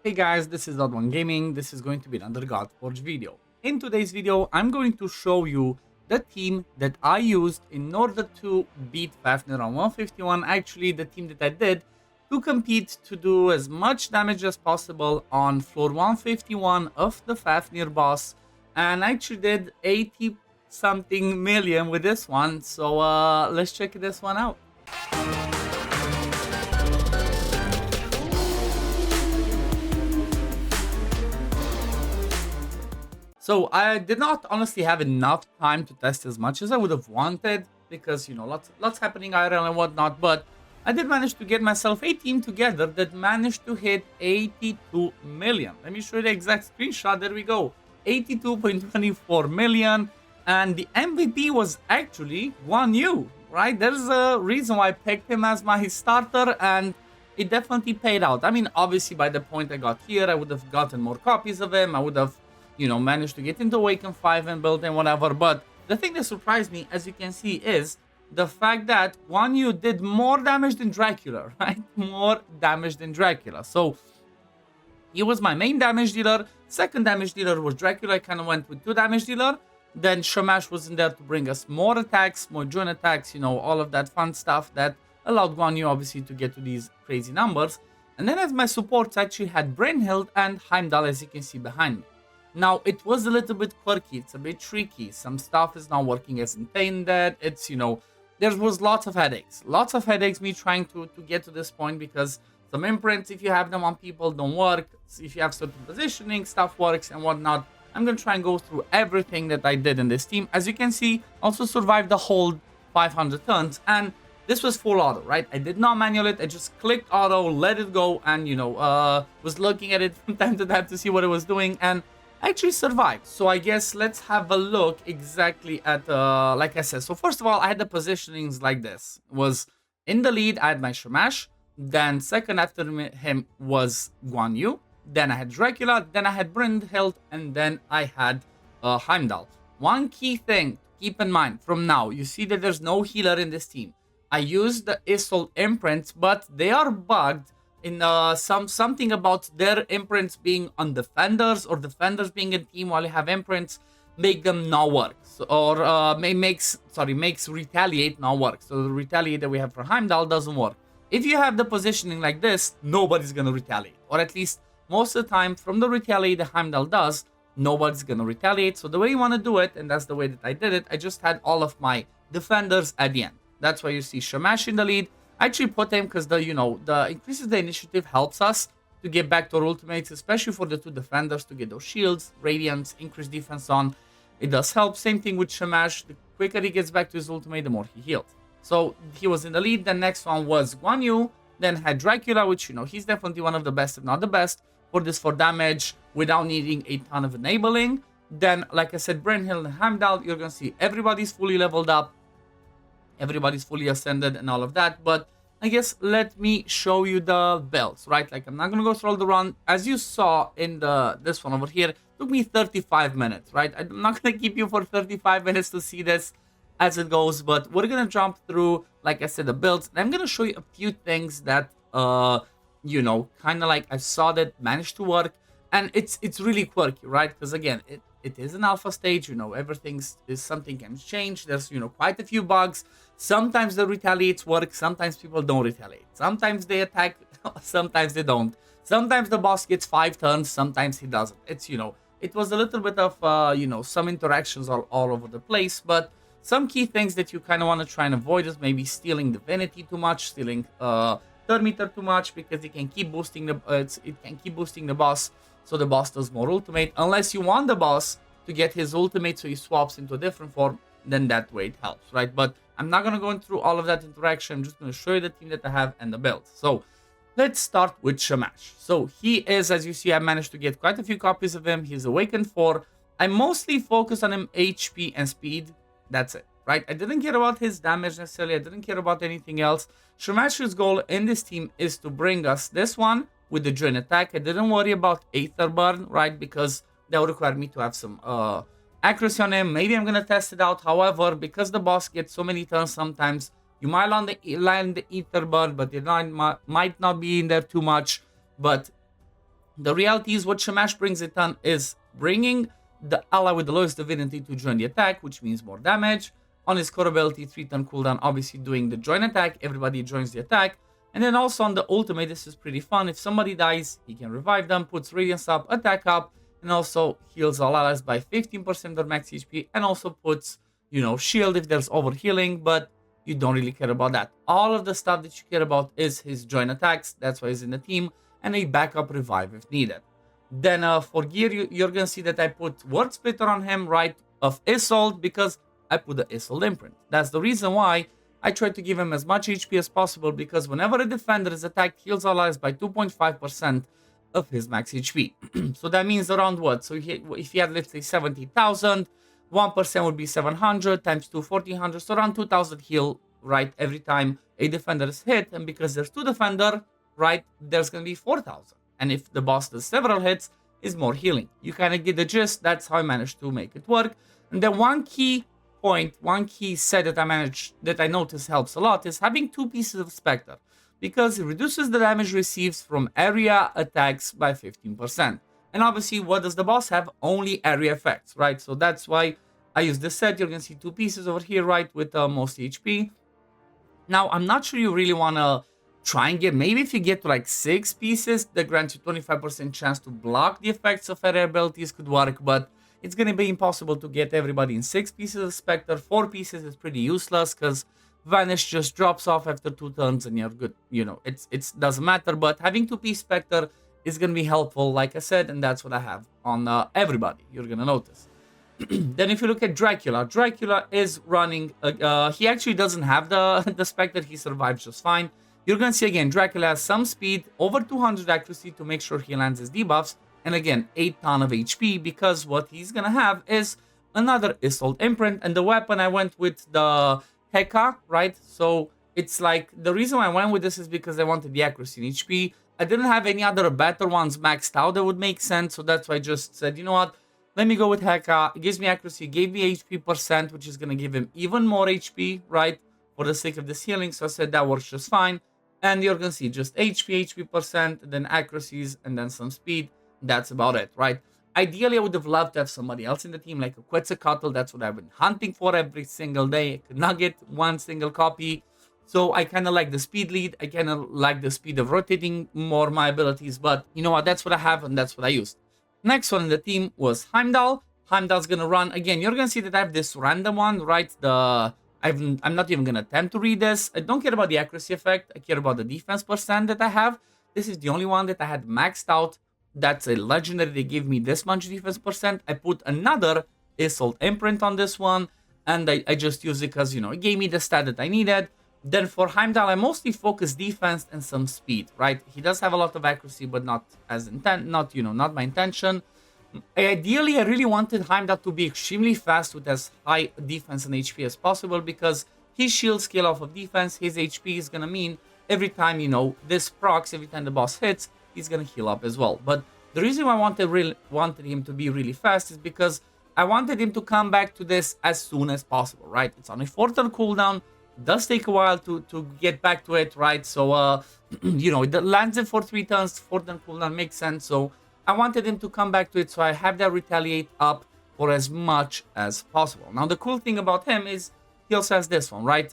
Hey guys, this is OddOneGaming. This is going to be another Godforge video. In today's video, I'm going to show you the team that I used in order to beat Fafnir on 151. Actually, the team that I did to compete to do as much damage as possible on floor 151 of the Fafnir boss. And I actually did 80 something million with this one. So let's check this one out. So I did not honestly have enough time to test as much as I would have wanted because, you know, lots happening IRL and whatnot, but I did manage to get myself a team together that managed to hit 82 million. Let me show you the exact screenshot. There we go. 82.24 million. And the MVP was actually Guan Yu, right? There's a reason why I picked him as my starter, and it definitely paid out. I mean, obviously, by the point I got here, I would have gotten more copies of him. I would have, you know, managed to get into Awaken 5 and build and whatever. But the thing that surprised me, as you can see, is the fact that Guan Yu did more damage than Dracula, right? More damage than Dracula. So he was my main damage dealer. Second damage dealer was Dracula. I kind of went with 2 damage dealer. Then Shamash was in there to bring us more attacks, more joint attacks, you know, all of that fun stuff that allowed Guan Yu obviously to get to these crazy numbers. And then as my supports, I actually had Brynhild and Heimdall, as you can see behind me. Now, it was a little bit quirky. It's a bit tricky. Some stuff is not working as intended. It's, you know, there was lots of headaches. Lots of headaches me trying to get to this point because some imprints, if you have them on people, don't work. If you have certain positioning, stuff works and whatnot. I'm going to try and go through everything that I did in this team. As you can see, also survived the whole 500 turns. And this was full auto, right? I did not manual it. I just clicked auto, let it go, and, you know, was looking at it from time to time to see what it was doing. And actually survived. So I guess let's have a look exactly at like I said. So first of all, I had the positionings like this. Was in the lead, I had my Shamash. Then second after him was Guan Yu. Then I had Dracula. Then I had Brynhild. And then I had Heimdall. One key thing to keep in mind from now, you see that there's no healer in this team. I used the Isolt imprints, but they are bugged in something about their imprints being on defenders or defenders being in team while you have imprints make them not work. So, or makes retaliate not work. So the retaliate that we have for Heimdall doesn't work. If you have the positioning like this, nobody's gonna retaliate, or at least most of the time from the retaliate that Heimdall does, nobody's gonna retaliate. So the way you want to do it, and that's the way that I did it, I just had all of my defenders at the end. That's why you see Shamash in the lead. I actually put him because the increases the initiative helps us to get back to our ultimates, especially for the 2 defenders to get those shields, radiance, increase defense on. It does help. Same thing with Shamash. The quicker he gets back to his ultimate, the more he heals. So he was in the lead. The next one was Guan Yu. Then had Dracula, which, you know, he's definitely one of the best, if not the best, for this for damage without needing a ton of enabling. Then, like I said, Brynhild and Heimdall, you're gonna see everybody's fully leveled up. Everybody's fully ascended and all of that, but I guess let me show you the builds, right? Like, I'm not gonna go through all the run. As you saw in this one over here, it took me 35 minutes, right? I'm not gonna keep you for 35 minutes to see this as it goes, but we're gonna jump through, like I said, the builds. And I'm gonna show you a few things that, you know, kind of like I saw that managed to work, and it's really quirky, right? Because again, it is an alpha stage, you know, something can change. There's, you know, quite a few bugs. Sometimes the retaliates work, sometimes people don't retaliate. Sometimes they attack, sometimes they don't. Sometimes the boss gets 5 turns, sometimes he doesn't. It's, you know, it was a little bit of, you know, some interactions all over the place, but some key things that you kind of want to try and avoid is maybe stealing divinity too much, stealing thermometer too much, because it can keep boosting the boss. So the boss does more ultimate. Unless you want the boss to get his ultimate so he swaps into a different form, then that way it helps, right? But I'm not going to go through all of that interaction. I'm just going to show you the team that I have and the build. So let's start with Shamash. So he is, as you see, I managed to get quite a few copies of him. He's Awakened 4. I mostly focus on him HP and speed. That's it, right? I didn't care about his damage necessarily. I didn't care about anything else. Shamash's goal in this team is to bring us this one with the joint attack. I didn't worry about Aether Burn, right? Because that would require me to have some accuracy on him. Maybe I'm going to test it out. However, because the boss gets so many turns sometimes, you might land the Aether Burn, but it might not be in there too much. But The reality is what Shamash brings it on is bringing the ally with the lowest divinity to join the attack, which means more damage. On his core ability, 3-turn cooldown, obviously doing the join attack, everybody joins the attack. And then also on the ultimate, this is pretty fun. If somebody dies, he can revive them, puts radiance up, attack up, and also heals all allies by 15% of max HP, and also puts, you know, shield if there's overhealing, but you don't really care about that. All of the stuff that you care about is his join attacks, that's why he's in the team, and a backup revive if needed. Then for gear, you're gonna see that I put Word Splitter on him, right, of Isolde, because I put the Isolde imprint. That's the reason why I try to give him as much HP as possible, because whenever a defender is attacked, heals allies by 2.5% of his max HP. So that means around what? So if he had, let's say, 70,000, 1% would be 700 times 2, 1400, so around 2000 heal, right, every time a defender is hit. And because there's 2 defender, right, there's gonna be 4000. And if the boss does several hits, is more healing. You kind of get the gist. That's how I managed to make it work. And then one key point, one key set that I noticed helps a lot is having 2 pieces of Spectre, because it reduces the damage received from area attacks by 15%. And obviously, what does the boss have? Only area effects, right? So that's why I use this set. You're gonna see 2 pieces over here, right, with most HP. Now, I'm not sure you really wanna try and get, maybe if you get to like 6 pieces, that grants you 25% chance to block the effects of area abilities could work, but it's gonna be impossible to get everybody in 6 pieces of Spectre. 4 pieces is pretty useless, because Vanish just drops off after 2 turns and you're good. You know, it doesn't matter, but having 2-piece Spectre is gonna be helpful, like I said, and that's what I have on everybody. You're gonna notice. Then if you look at Dracula, Dracula is running, he actually doesn't have the Spectre, he survives just fine. You're gonna see again, Dracula has some speed, over 200 accuracy to make sure he lands his debuffs, and again, 8 ton of HP, because what he's gonna have is another Isolde imprint, and the weapon I went with the Heka, right? So it's like, the reason why I went with this is because I wanted the accuracy and HP. I didn't have any other better ones maxed out that would make sense, so that's why I just said, you know what, let me go with Heka. It gives me accuracy, gave me HP percent, which is gonna give him even more HP, right? For the sake of this healing, so I said that works just fine. And you're gonna see just HP percent, then accuracies, and then some speed. That's about it, right? Ideally, I would have loved to have somebody else in the team, like a Quetzalcoatl. That's what I've been hunting for every single day. I could not get one single copy. So I kind of like the speed lead. I kind of like the speed of rotating more my abilities. But you know what? That's what I have, and that's what I used. Next one in the team was Heimdall. Heimdall's going to run. Again, you're going to see that I have this random one, right? I'm not even going to attempt to read this. I don't care about the accuracy effect. I care about the defense percent that I have. This is the only one that I had maxed out. That's a legendary. They gave me this much defense percent. I put another Isolde imprint on this one, and I just used it because, you know, it gave me the stat that I needed. Then for Heimdall, I mostly focus defense and some speed, right? He does have a lot of accuracy, but not as not my intention. Ideally, I really wanted Heimdall to be extremely fast with as high defense and HP as possible, because his shield scale off of defense, his HP is gonna mean every time, you know, this procs, every time the boss hits, he's gonna heal up as well. But the reason why I wanted him to be really fast is because I wanted him to come back to this as soon as possible, right? It's on a 4-turn cooldown. It does take a while to get back to it, right? So, you know, it lands it for 3 turns, 4-turn cooldown makes sense. So I wanted him to come back to it, so I have that retaliate up for as much as possible. Now, the cool thing about him is he also has this one, right?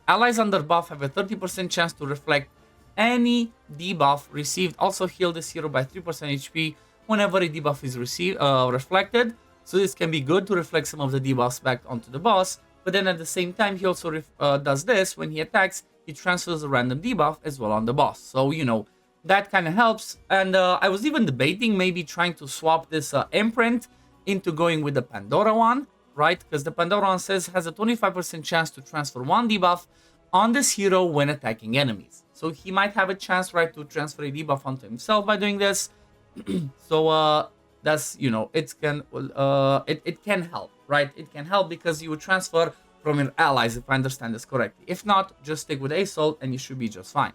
Allies under buff have a 30% chance to reflect any debuff received. Also heal this hero by 3% HP whenever a debuff is reflected. So this can be good to reflect some of the debuffs back onto the boss. But then at the same time, he also does this. When he attacks, he transfers a random debuff as well on the boss. So, you know, that kind of helps. And I was even debating maybe trying to swap this imprint into going with the Pandora one, right? Because the Pandora one says has a 25% chance to transfer one debuff on this hero when attacking enemies. So he might have a chance, right, to transfer a debuff onto himself by doing this. So that's, you know, it can help, right? It can help because you would transfer from your allies, if I understand this correctly. If not, just stick with Isolde and you should be just fine.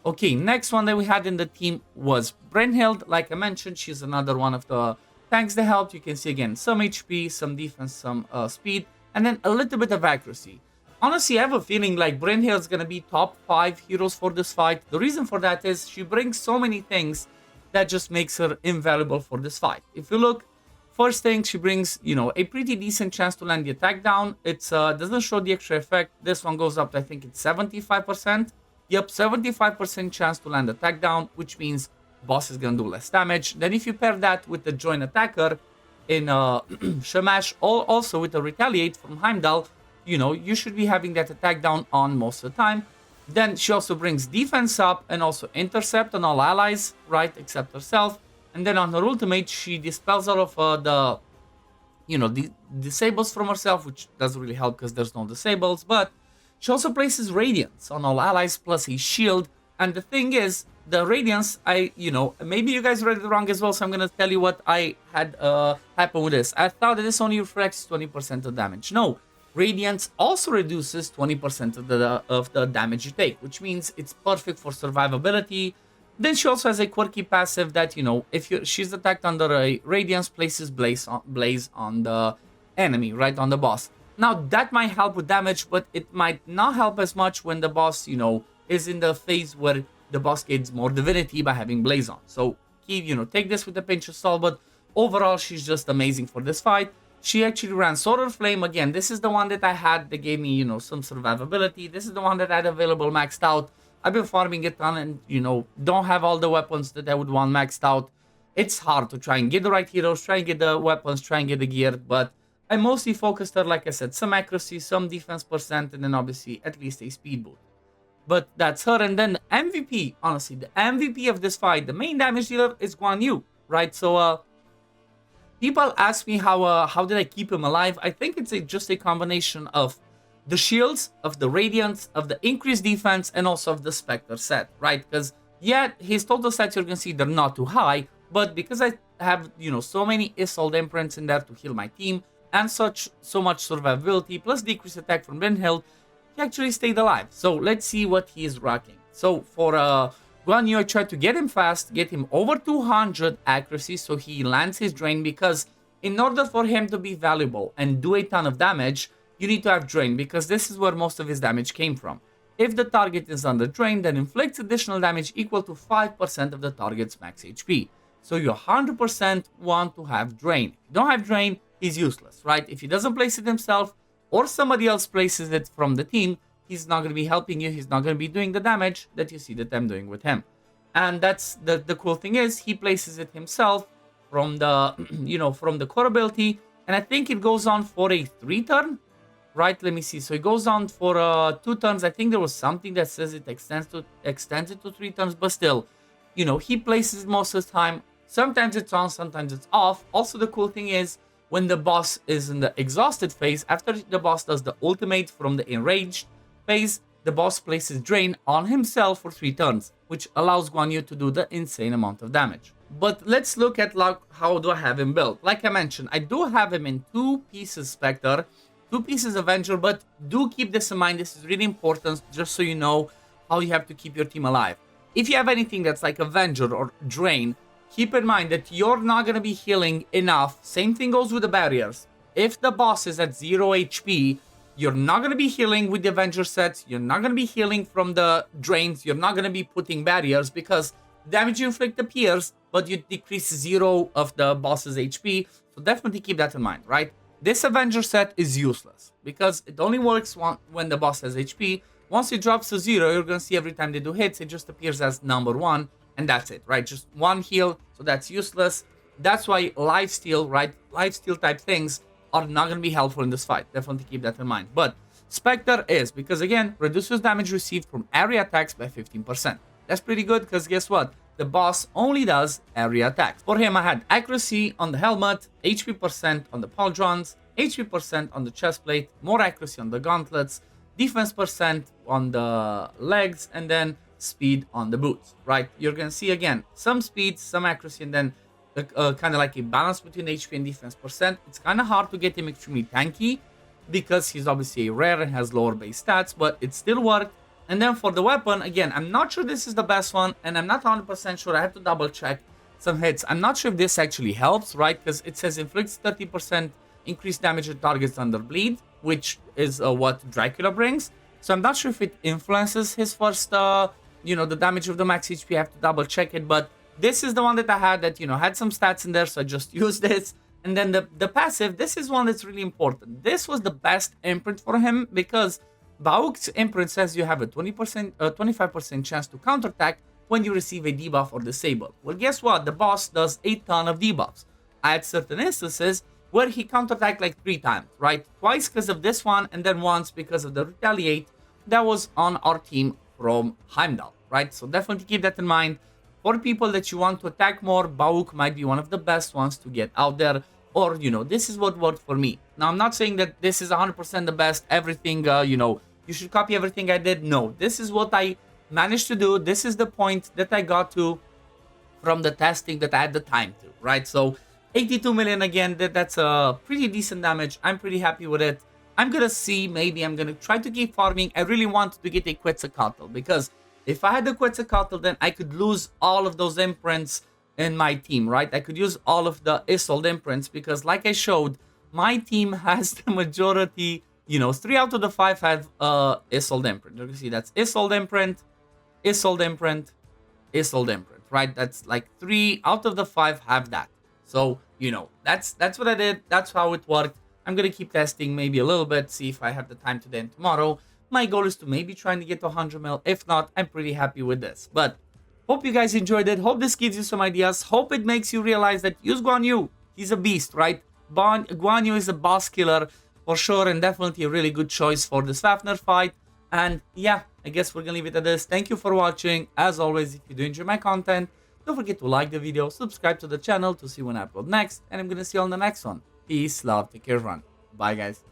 Okay, next one that we had in the team was Brynhild. Like I mentioned, she's another one of the tanks that helped. You can see again some HP, some defense, some speed, and then a little bit of accuracy. Honestly, I have a feeling like Brynhild's gonna be top 5 heroes for this fight. The reason for that is she brings so many things that just makes her invaluable for this fight. If you look, first thing, she brings, you know, a pretty decent chance to land the attack down. It's doesn't show the extra effect. This one goes up to, I think it's 75%. Yep, 75% chance to land attack down, which means boss is gonna do less damage. Then if you pair that with the joint attacker in Shamash, also with the retaliate from Heimdall, you know, you should be having that attack down on most of the time. Then she also brings defense up and also intercept on all allies, right, except herself. And then on her ultimate, she dispels all of the, you know, the disables from herself, which doesn't really help because there's no disables. But she also places Radiance on all allies plus a shield. And the thing is, the Radiance, you know, maybe you guys read it wrong as well, so I'm going to tell you what I had happen with this. I thought that this only reflects 20% of damage. No, Radiance also reduces 20% of the damage you take, which means it's perfect for survivability. Then she also has a quirky passive that, you know, if she's attacked under a Radiance, places Blaze on the enemy, right, on the boss. Now, that might help with damage, but it might not help as much when the boss, you know, is in the phase where the boss gains more divinity by having Blaze on. So, you know, take this with a pinch of salt, but overall, she's just amazing for this fight. She actually ran Sword of Flame. Again, this is the one that I had that gave me, you know, some survivability. This is the one that I had available maxed out. I've been farming it on and, you know, don't have all the weapons that I would want maxed out. It's hard to try and get the right heroes, try and get the weapons, try and get the gear, but I mostly focused on, like I said, some accuracy, some defense percent, and then obviously at least a speed boost. But that's her. And then the MVP, honestly, the MVP of this fight, the main damage dealer is Guan Yu, right? So, people ask me how did I keep him alive? I think it's just a combination of the shields, of the radiance, of the increased defense, and also of the Spectre set, right? Because, yeah, his total stats, you're going to see they're not too high, but because I have, you know, so many Isolde imprints in there to heal my team, and so much survivability, plus decreased attack from Brynhild, he actually stayed alive. So let's see what he is rocking. So for Guan Yu, I tried to get him fast, get him over 200 accuracy so he lands his drain, because in order for him to be valuable and do a ton of damage, you need to have drain, because this is where most of his damage came from. If the target is under drain, then inflicts additional damage equal to 5% of the target's max HP. So you 100% want to have drain. If you don't have drain, he's useless, right? If he doesn't place it himself, or somebody else places it from the team, he's not going to be helping you. He's not going to be doing the damage that you see that I'm doing with him. And that's the cool thing is he places it himself from the, you know, from the core ability. And I think it goes on for a 3-turn, right? Let me see. So it goes on for 2 turns. I think there was something that says it extends it to 3 turns, but still, you know, he places it most of the time. Sometimes it's on, sometimes it's off. Also, the cool thing is, when the boss is in the exhausted phase, after the boss does the ultimate from the enraged phase, the boss places drain on himself for 3 turns, which allows Guan Yu to do the insane amount of damage. But let's look at how do I have him built. Like I mentioned, I do have him in 2 pieces Spectre, 2 pieces Avenger, but do keep this in mind. This is really important, just so you know how you have to keep your team alive. If you have anything that's like Avenger or Drain, keep in mind that you're not going to be healing enough. Same thing goes with the barriers. If the boss is at 0 HP, you're not going to be healing with the Avenger sets. You're not going to be healing from the drains. You're not going to be putting barriers, because damage you inflict appears, but you decrease 0 of the boss's HP. So definitely keep that in mind, right? This Avenger set is useless because it only works when the boss has HP. Once it drops to 0, you're going to see every time they do hits, it just appears as number 1. And that's it, right? Just 1 heal, so that's useless. That's why lifesteal, right? Lifesteal type things are not going to be helpful in this fight. Definitely keep that in mind. But Spectre is, because again, reduces damage received from area attacks by 15%. That's pretty good, because guess what? The boss only does area attacks. For him, I had accuracy on the helmet, HP percent on the pauldrons, HP percent on the chestplate, more accuracy on the gauntlets, defense percent on the legs, and then speed on the boots, right? You're gonna see again some speed, some accuracy, and then kind of like a balance between HP and defense percent. It's kind of hard to get him extremely tanky because he's obviously rare and has lower base stats, but it still worked. And then for the weapon, again, I'm not sure this is the best one, and I'm not 100% sure. I have to double check some hits. I'm not sure if this actually helps, right? Because it says inflicts 30% increased damage to targets under bleed, which is what Dracula brings. So I'm not sure if it influences his first, you know, the damage of the max HP. I have to double check it, but This is the one that I had that, you know, had some stats in there, so I just used this. And then the passive, this is one that's really important. This was the best imprint for him because Bauk's imprint says you have a 25% chance to counterattack when you receive a debuff or disable. Well, guess what? The boss does a ton of debuffs. I had certain instances where he counterattacked like 3 times, right? Twice because of this one, and then once because of the retaliate that was on our team from Heimdall, right? So definitely keep that in mind. For people that you want to attack more, Bauk might be one of the best ones to get out there. Or, you know, this is what worked for me. Now, I'm not saying that this is 100% the best, everything, you know, you should copy everything I did. No, this is what I managed to do. This is the point that I got to from the testing that I had the time to, right? So 82 million again, that's a pretty decent damage. I'm pretty happy with it. I'm gonna see, maybe I'm gonna try to keep farming. I really wanted to get a Quetzalcoatl because if I had the Quetzalcoatl, then I could lose all of those imprints in my team, right? I could use all of the Isolde imprints because, like I showed, my team has the majority, you know, 3 out of the 5 have Isolde imprint. You can see that's Isolde imprint, Isolde imprint, Isolde imprint, right? That's like 3 out of the 5 have that. So, you know, that's what I did. That's how it worked. I'm gonna keep testing maybe a little bit, see if I have the time today and tomorrow. My goal is to maybe trying to get to 100 mil. If not, I'm pretty happy with this. But hope you guys enjoyed it. Hope this gives you some ideas. Hope it makes you realize that use Guan Yu. He's a beast, right? Guan Yu is a boss killer for sure, and definitely a really good choice for this Fafnir fight. And yeah, I guess we're gonna leave it at this. Thank you for watching. As always, if you do enjoy my content, don't forget to like the video, subscribe to the channel to see when I upload next, and I'm gonna see you on the next one. Peace, love, take care, run. Bye, guys.